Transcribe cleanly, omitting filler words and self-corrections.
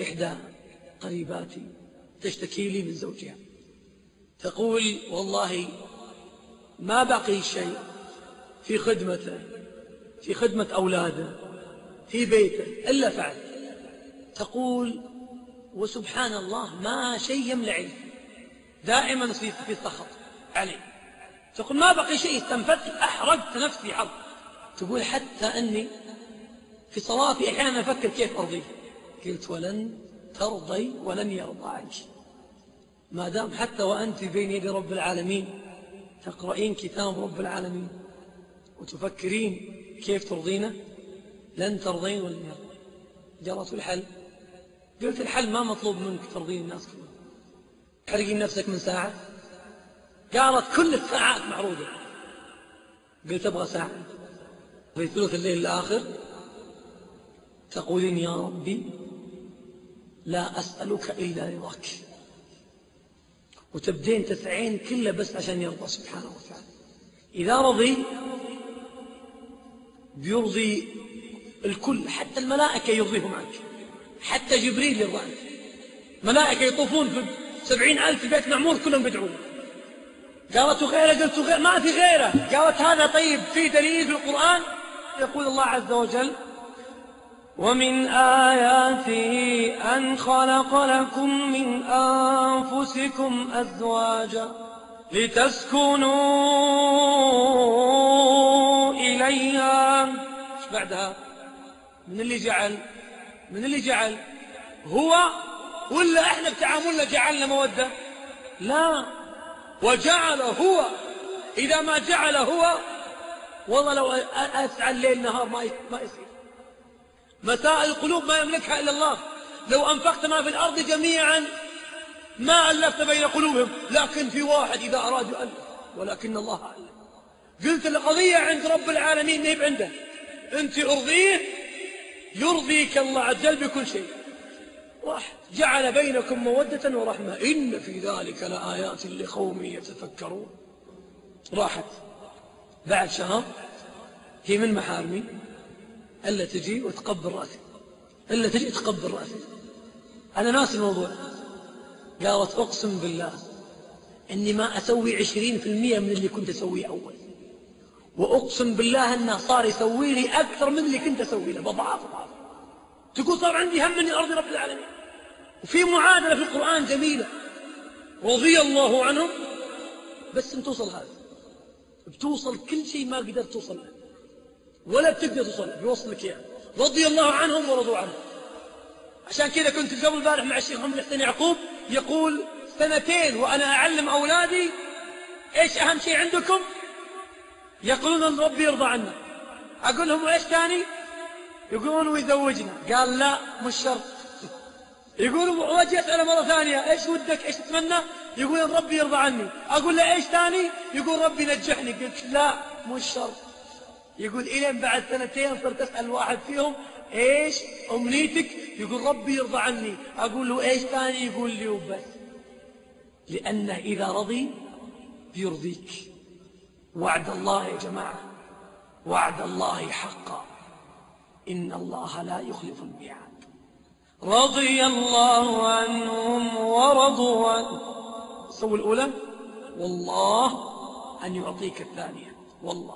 إحدى قريباتي تشتكي لي من زوجها، تقول والله ما بقي شيء في خدمته، في خدمة أولاده، في بيته إلا فعل. تقول وسبحان الله ما شيء يملأ عيني، دائما في سخط عليه. تقول ما بقي شيء، استنفذت أحرقت نفسي حرق. تقول حتى أني في صلاتي أحيانا أفكر كيف أرضيه. قلت ولن ترضي ولن يرضى عنك ما دام حتى وأنت بين يدي رب العالمين تقرأين كتاب رب العالمين وتفكرين كيف ترضينه، لن ترضين ولن يرضى. قالت الحل؟ قلت الحل ما مطلوب منك ترضين الناس كلهم، تحرقين نفسك من ساعة؟ قالت كل الساعات معروضة. قلت أبغى ساعة في ثلث الليل الآخر تقولين يا ربي لا أسألك إلا رضاك، وتبدين تسعين كله بس عشان يرضى سبحانه وتعالى. إذا رضي بيرضي الكل، حتى الملائكة يرضيهم عنك، حتى جبريل يرضى عنك. ملائكة يطوفون في 70,000 بيت معمور كلهم بيدعون. قالت غيره؟ قلت غير ما في غيره. قالت هذا طيب في دليل في القرآن يقول الله عز وجل ومن آياته أن خلق لكم من أنفسكم أزواجا لتسكنوا إليها. ايش بعدها؟ من اللي جعل هو ولا احنا بتعاملنا جعلنا مودة؟ لا، وجعل هو. إذا ما جعل هو والله لو أسعى الليل نهار ما يصير. مسائل القلوب ما يملكها إلا الله. لو أنفقت ما في الأرض جميعا ما ألفت بين قلوبهم، لكن في واحد إذا أراد يؤلف، ولكن الله ألف. قلت القضية عند رب العالمين نهب عنده، أنت أرضيه يرضيك الله عز وجل بكل شيء. واحد جعل بينكم مودة ورحمة إن في ذلك لآيات لقوم يتفكرون. راحت بعد شهر هي من محارمي إلا تجي وتقبل رأسي، إلا تجي تقبل رأسي. أنا ناس الموضوع. قالت أقسم بالله إني ما أسوي 20% من اللي كنت أسويه أول، وأقسم بالله أنه صار يسوي لي أكثر من اللي كنت أسوي له بضعاف. تقول صار عندي هم أني أرضي رب العالمين. وفي معادلة في القرآن جميلة رضي الله عنهم، بس أن توصل هذا بتوصل كل شيء ما قدرت توصل له ولا بتقدر توصل له بيوصلك إياه. رضي الله عنهم ورضوا عنه. عشان كذا كنت قبل البارح مع الشيخ محمد حسين يعقوب يقول 2 وأنا أعلم أولادي إيش أهم شيء عندكم؟ يقولون أن ربي يرضى عنا. أقول لهم وإيش ثاني؟ يقولون ويزوجنا. قال لا مش شرط. يقولوا واجي أسأله مرة ثانية إيش ودك إيش تتمنى؟ يقول أن ربي يرضى عني. أقول له إيش ثاني؟ يقول ربي نجحني. قلت لا مش شرط. يقول إلين بعد 2 صرت أسأل واحد فيهم إيش أمنيتك؟ يقول ربي يرضى عني. أقول له إيش ثاني؟ يقول لي وبس. لأنه إذا رضي بيرضيك. وعد الله يا جماعة، وعد الله حقا، إن الله لا يخلف الميعاد. رضي الله عنهم ورضوا عنه. سووا الأولى والله أن يعطيك الثانية والله.